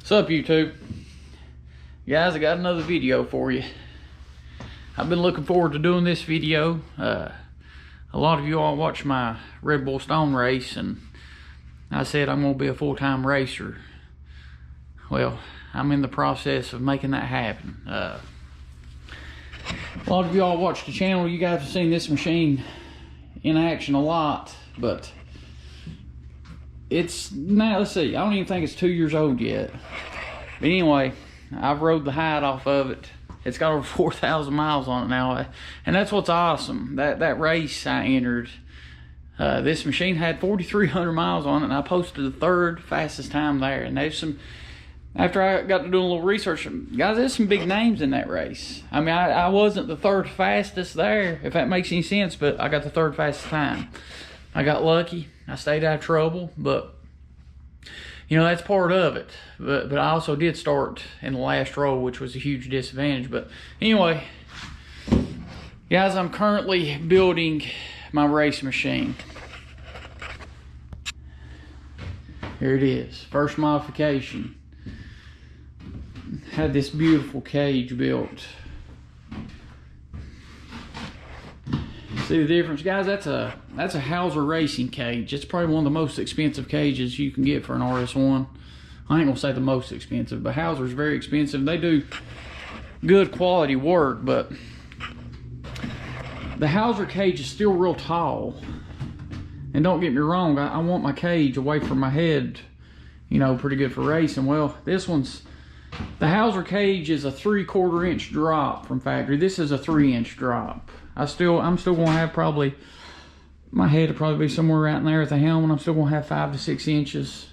What's up, YouTube? Guys, I got another video for you. I've been looking forward to doing this video. A lot of you all watch my Red Bull Stone race, and I said I'm gonna be a full-time racer. Well, I'm in the process of making that happen. A lot of you all watch the channel. You guys have seen this machine in action a lot, but it's now, let's see, I don't even think it's 2 years old yet. But anyway, I've rode the hide off of it. It's got over 4,000 miles on it now, and that's what's awesome. That race I entered, this machine had 4,300 miles on it, and I posted the third fastest time there. And there's some, after I got to doing a little research, guys, there's some big names in that race. I mean, I wasn't the third fastest there, if that makes any sense, but I got the third fastest time. I got lucky. I stayed out of trouble, but you know, that's part of it. But I also did start in the last row, which was a huge disadvantage. But anyway, guys, I'm currently building my race machine. Here it is, first modification. Had this beautiful cage built. See the difference, guys? That's a Hauser racing cage. It's probably one of the most expensive cages you can get for an RS1. I ain't gonna say the most expensive, but Hauser's very expensive. They do good quality work, but the Hauser cage is still real tall. And don't get me wrong, I want my cage away from my head, you know, pretty good for racing. Well, this one's, the Hauser cage is a 3/4 inch drop from factory. This is a 3-inch drop. I'm still gonna have probably, my head will probably be somewhere right in there at the helm, and I'm still gonna have 5 to 6 inches.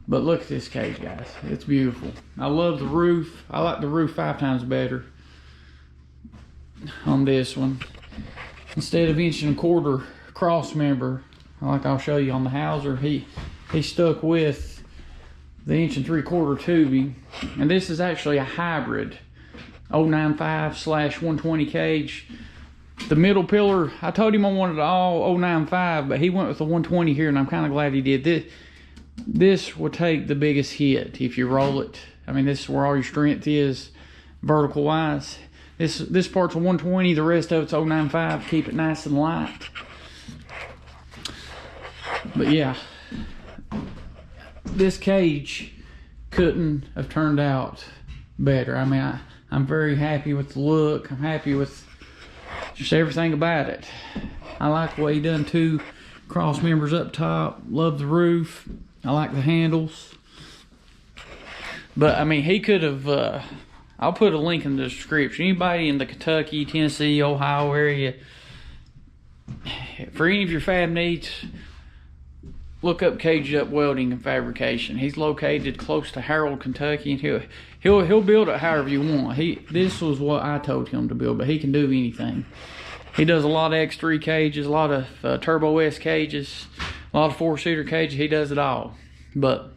But look at this cage, guys. It's beautiful. I love the roof. I like the roof 5 times better on this one. Instead of 1.25 inch cross member, like I'll show you on the Hauser, he stuck with the 1.75 inch tubing. And this is actually a hybrid 095/120 cage. The middle pillar, I told him I wanted all 095, but he went with the 120 here, and I'm kind of glad he did. This will take the biggest hit if you roll it. I mean, this is where all your strength is, vertical wise. This part's a 120, the rest of it's 095. Keep it nice and light. But yeah, this cage couldn't have turned out better. I mean, I'm very happy with the look. I'm happy with just everything about it. I like the way he done 2 cross members up top. Love the roof. I like the handles. But I mean, he could have, I'll put a link in the description. Anybody in the Kentucky, Tennessee, Ohio area, for any of your fab needs, look up Cagedup Welding and Fabrication. He's located close to Harold, Kentucky, and he'll build it however you want. This was what I told him to build, but he can do anything. He does a lot of X3 cages, a lot of Turbo S cages, a lot of 4-seater cages. He does it all. But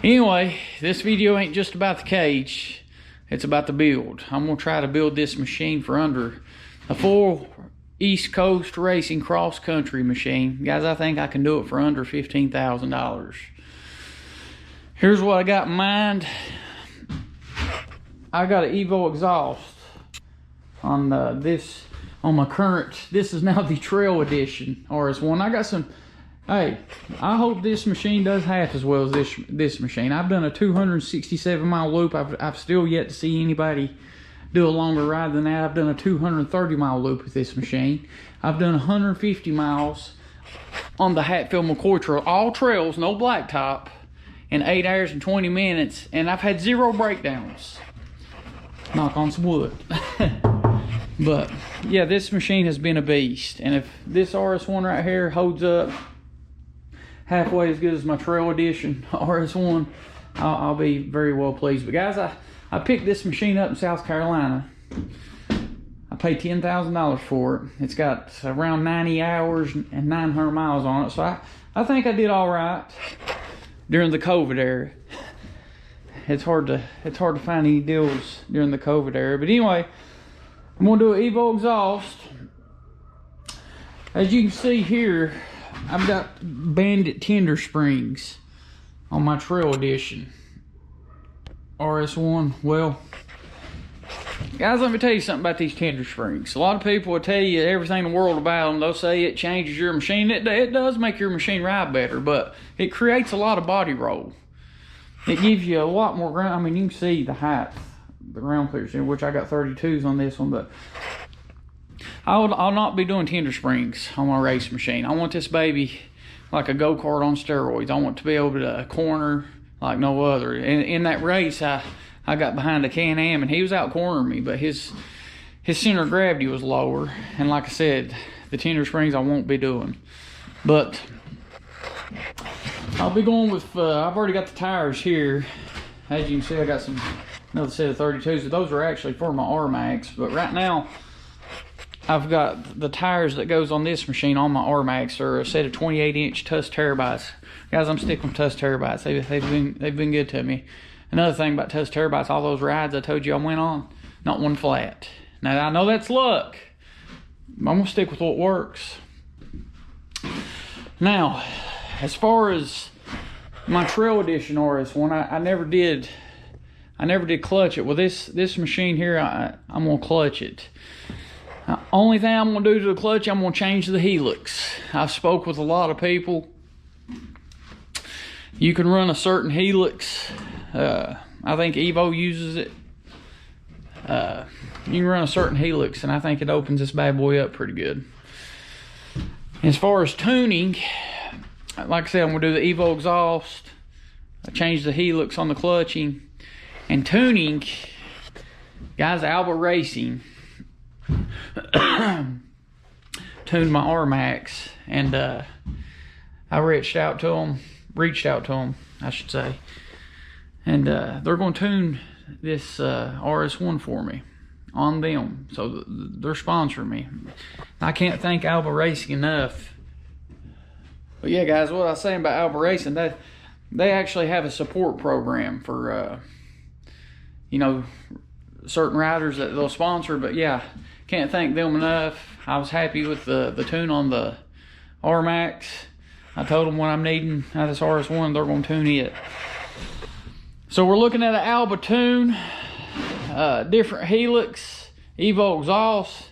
anyway, this video ain't just about the cage. It's about the build. I'm gonna try to build this machine for under a full East Coast racing cross country machine. Guys, I think I can do it for under $15,000. Here's what I got in mind. I got an Evo exhaust on this, on my current, this is now the Trail Edition RS1. I got some, hey, I hope this machine does half as well as this machine. I've done a 267 mile loop. I've still yet to see anybody do a longer ride than that. I've done a 230 mile loop with this machine. I've done 150 miles on the Hatfield McCoy Trail, all trails, no blacktop, in 8 hours and 20 minutes, and I've had 0 breakdowns. Knock on some wood. But yeah, this machine has been a beast, and if this RS1 right here holds up halfway as good as my Trail Edition RS1, I'll be very well pleased. But guys, I picked this machine up in South Carolina. I paid $10,000 for it. It's got around 90 hours and 900 miles on it, so I think I did all right during the COVID era. It's hard to find any deals during the COVID era. But anyway, I'm gonna do an Evo exhaust. As you can see here, I've got Bandit tender springs on my Trail Edition. RS1. Well, guys, let me tell you something about these tender springs. A lot of people will tell you everything in the world about them. They'll say it changes your machine. It does make your machine ride better, but it creates a lot of body roll. It gives you a lot more ground. I mean, you can see the height, the ground clearance, which I got 32s on this one, but I'll not be doing tender springs on my race machine. I want this baby like a go-kart on steroids. I want to be able to corner like no other. In that race, I got behind a Can-Am, and he was out cornering me, but his center of gravity was lower. And like I said, the tender springs I won't be doing. But I'll be going with, I've already got the tires here. As you can see, I got another set of 32s. Those are actually for my R-Max, but right now, I've got the tires that goes on this machine on my R-Max. They're a set of 28-inch Tuss Terabytes. Guys, I'm sticking with Tuss Terabytes. They've been good to me. Another thing about Tuss Terabytes, all those rides I told you I went on, not one flat. Now, I know that's luck. I'm going to stick with what works. Now, as far as my Trail Edition RS1, I never did clutch it. Well, this machine here, I'm going to clutch it. Only thing I'm going to do to the clutch, I'm going to change the helix. I've spoke with a lot of people. You can run a certain helix. I think Evo uses it. You can run a certain helix, and I think it opens this bad boy up pretty good. As far as tuning, like I said, I'm going to do the Evo exhaust. I changed the helix on the clutching. And tuning, guys, Alba Racing tuned my R-Max, and I reached out to them, I should say, and they're going to tune this RS1 for me on them, so they're sponsoring me. I can't thank Alba Racing enough. But yeah, guys, what I was saying about Alba Racing, they actually have a support program for certain riders that they'll sponsor. But yeah, can't thank them enough. I was happy with the tune on the R-Max. I told them what I'm needing out of this RS1, they're going to tune it. So we're looking at an Alba tune, different helix, Evo exhaust.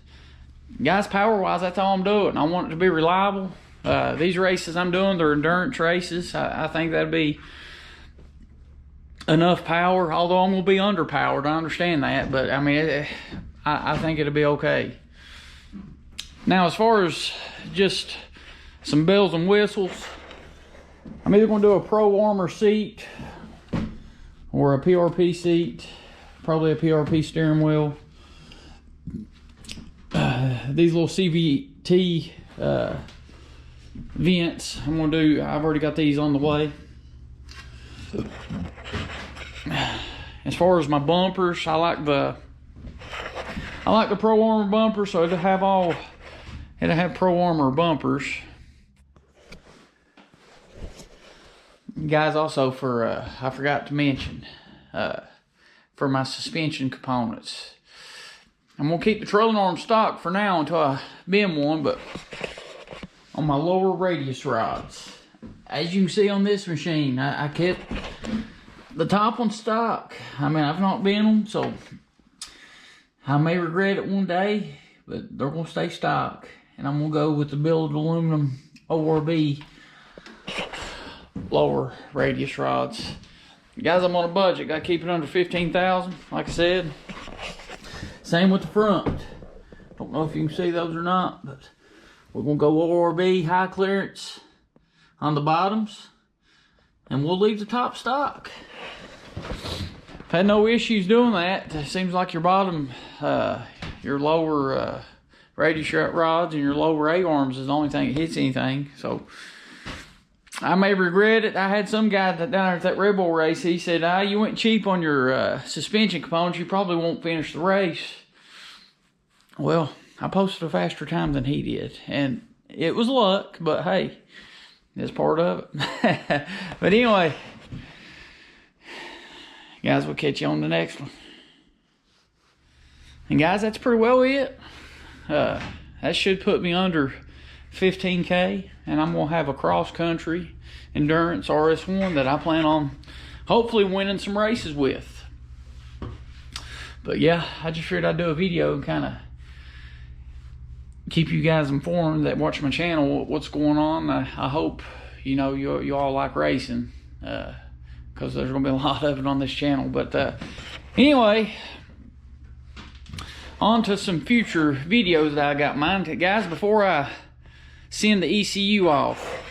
Guys, power-wise, that's all I'm doing. I want it to be reliable. These races I'm doing, they're endurance races. I think that'd be enough power, although I'm going to be underpowered. I understand that, but I mean, I think it'll be okay. Now, as far as just some bells and whistles, I'm either going to do a Pro Armor seat or a PRP seat, probably a PRP steering wheel. These little CVT vents, I've already got these on the way. As far as my bumpers, I like the Pro Armor bumper, so it'll have Pro Armor bumpers. Guys, also I forgot to mention, for my suspension components, I'm gonna keep the trolling arm stock for now until I bend one, but on my lower radius rods, as you can see on this machine, I kept the top one stock. I mean, I've not bent them, so I may regret it one day, but they're gonna stay stock. And I'm gonna go with the billet aluminum ORB lower radius rods. Guys, I'm on a budget. Gotta keep it under 15,000, like I said. Same with the front. Don't know if you can see those or not, but we're gonna go ORB high clearance on the bottoms, and we'll leave the top stock. I've had no issues doing that. It seems like your bottom, your lower radius rods and your lower A-arms is the only thing that hits anything. So I may regret it. I had some guy down there at that Red Bull race. He said, you went cheap on your suspension components. You probably won't finish the race. Well, I posted a faster time than he did. And it was luck, but hey, it's part of it. But anyway, guys, we'll catch you on the next one. And guys, that's pretty well it. That should put me under 15K, and I'm gonna have a cross-country endurance RS1 that I plan on hopefully winning some races with. But yeah, I just figured I'd do a video and kind of keep you guys informed that watch my channel what's going on. I hope you know you all like racing, because there's gonna be a lot of it on this channel. But anyway, on to some future videos that I got in mind. Guys, before I send the ECU off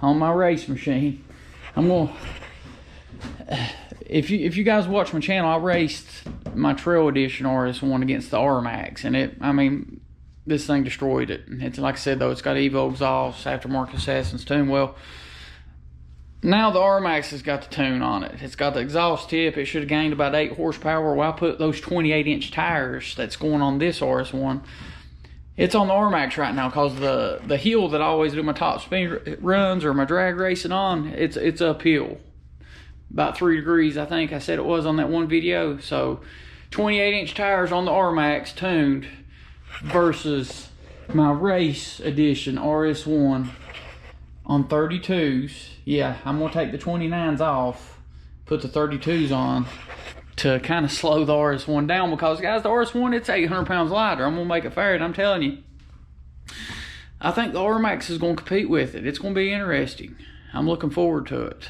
on my race machine, I'm gonna, if you guys watch my channel, I raced my Trail Edition RS1 against the R-Max, and I mean, this thing destroyed it. It's like I said though, it's got Evo exhaust, aftermarket Assassin's tune. Well, now the R-Max has got the tune on it. It's got the exhaust tip. It should have gained about 8 horsepower. Well, I put those 28-inch tires that's going on this RS1. It's on the R-Max right now because the hill that I always do my top speed runs or my drag racing on, it's uphill. About 3 degrees, I think I said it was on that one video. So 28-inch tires on the R-Max tuned versus my race edition RS1 on 32s. Yeah, I'm gonna take the 29s off, put the 32s on to kind of slow the RS1 down, because guys, the RS1, it's 800 pounds lighter. I'm gonna make it fair, and I'm telling you, I think the R-Max is gonna compete with it. It's gonna be interesting. I'm looking forward to it.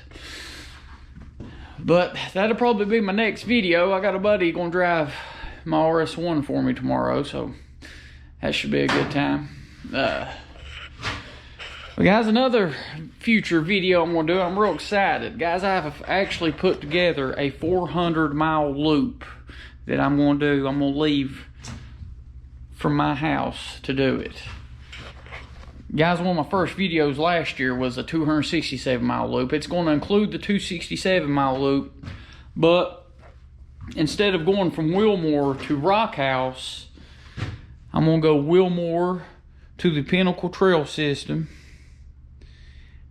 But that'll probably be my next video. I got a buddy gonna drive my RS1 for me tomorrow, so that should be a good time. Well, guys, another future video I'm gonna do, I'm real excited. Guys, I have actually put together a 400-mile loop that I'm gonna do. I'm gonna leave from my house to do it. Guys, one of my first videos last year was a 267-mile loop. It's gonna include the 267-mile loop, but instead of going from Wilmore to Rock House, I'm gonna go Wilmore to the Pinnacle Trail System.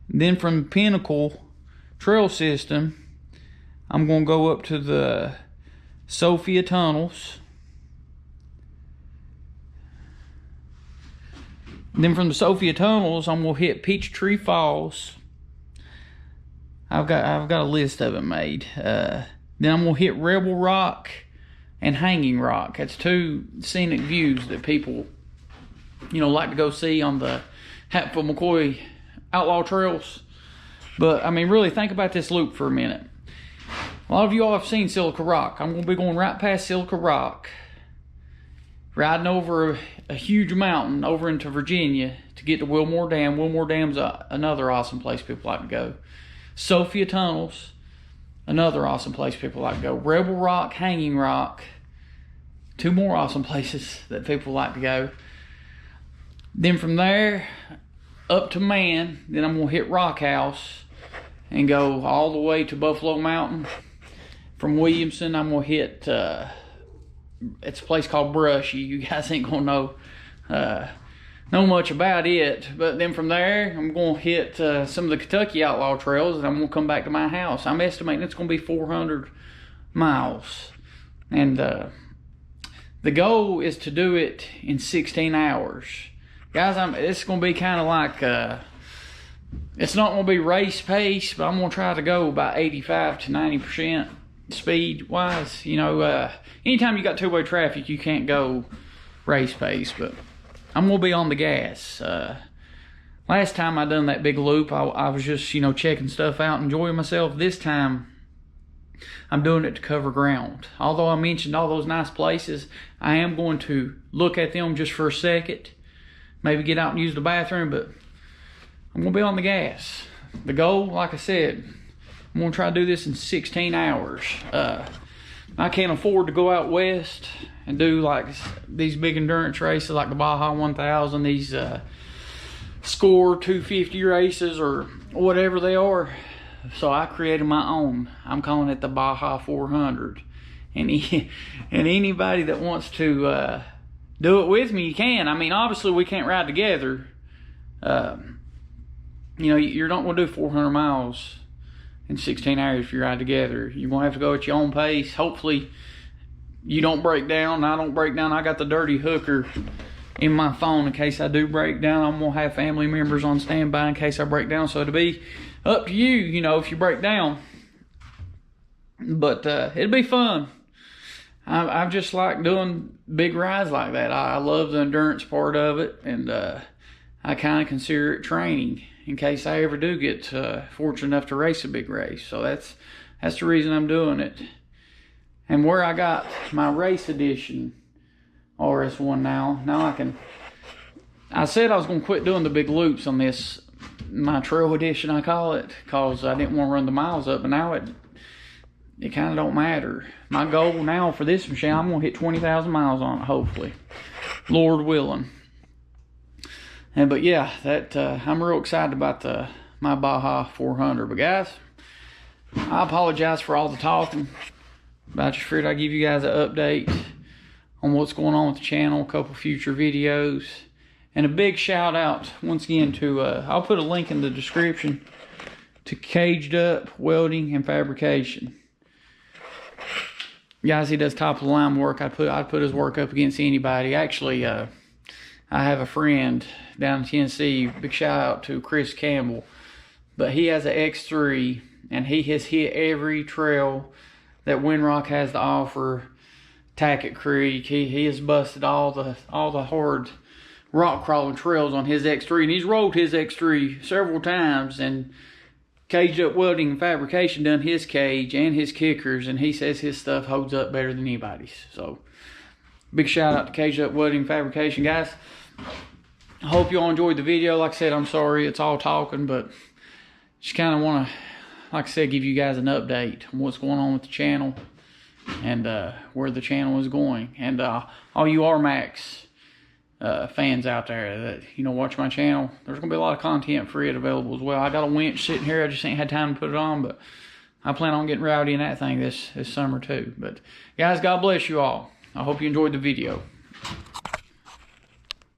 Then from the Pinnacle Trail System, I'm going to go up to the Sophia Tunnels. Then from the Sophia Tunnels, I'm going to hit Peachtree Falls. I've got a list of it made. Then I'm going to hit Rebel Rock and Hanging Rock. That's 2 scenic views that people, you know, like to go see on the Hatfield McCoy Outlaw Trails. But I mean, really think about this loop for a minute. A lot of you all have seen Silica Rock. I'm going to be going right past Silica Rock, riding over a huge mountain over into Virginia to get to Wilmore Dam. Wilmore Dam's another awesome place people like to go. Sophia Tunnels, another awesome place people like to go. Rebel Rock, Hanging Rock, 2 more awesome places that people like to go. Then from there up to Man, then I'm gonna hit Rock House and go all the way to Buffalo Mountain. From Williamson, I'm gonna hit it's a place called Brushy. You guys ain't gonna know much about it, but then from there I'm gonna hit some of the Kentucky Outlaw Trails, and I'm gonna come back to my house. I'm estimating it's gonna be 400 miles, and the goal is to do it in 16 hours. Guys, it's going to be kind of like, it's not going to be race pace, but I'm going to try to go about 85 to 90% speed-wise. You know, anytime you got 2-way traffic, you can't go race pace, but I'm going to be on the gas. Last time I done that big loop, I was just, you know, checking stuff out, enjoying myself. This time, I'm doing it to cover ground. Although I mentioned all those nice places, I am going to look at them just for a second. Maybe get out and use the bathroom, but I'm going to be on the gas. The goal, like I said, I'm going to try to do this in 16 hours. I can't afford to go out west and do like these big endurance races like the Baja 1000, these Score 250 races or whatever they are. So I created my own. I'm calling it the Baja 400. And anybody that wants to do it with me, you can. I mean, obviously we can't ride together. You know, you're not going to do 400 miles in 16 hours if you ride together. You're going to have to go at your own pace. Hopefully you don't break down. I don't break down. I got the dirty hooker in my phone in case I do break down. I'm going to have family members on standby in case I break down. So it'll be up to you, you know, if you break down. But it'll be fun. I've just like doing big rides like that. I love the endurance part of it, and I kind of consider it training in case I ever do get fortunate enough to race a big race. So that's the reason I'm doing it. And where I got my race edition RS1 now I said I was going to quit doing the big loops on this, my trail edition I call it, because I didn't want to run the miles up, but now it kind of don't matter. My goal now for this machine, I'm going to hit 20,000 miles on it, hopefully, Lord willing. But yeah, I'm real excited about my Baja 400. But guys, I apologize for all the talking, but I just figured I'd give you guys an update on what's going on with the channel, a couple future videos, and a big shout out once again to, I'll put a link in the description, to Cagedup Welding and Fabrication. Guys, he does top of the line work. I'd put his work up against anybody. Actually, I have a friend down in Tennessee, big shout out to Chris Campbell, but he has an X3 and he has hit every trail that Windrock has to offer. Tackett Creek, he has busted all the hard rock crawling trails on his X3, and he's rolled his X3 several times, and Cagedup Welding and Fabrication done his cage and his kickers, and he says his stuff holds up better than anybody's. So big shout out to Cagedup Welding and Fabrication, guys. I hope you all enjoyed the video. Like I said, I'm sorry it's all talking, but just kind of want to, like I said, give you guys an update on what's going on with the channel and where the channel is going. And all you RMAX fans out there that, you know, watch my channel, there's gonna be a lot of content for it available as well. I got a winch sitting here, I just ain't had time to put it on, but I plan on getting rowdy in that thing this summer too. But guys, God bless you all. I hope you enjoyed the video.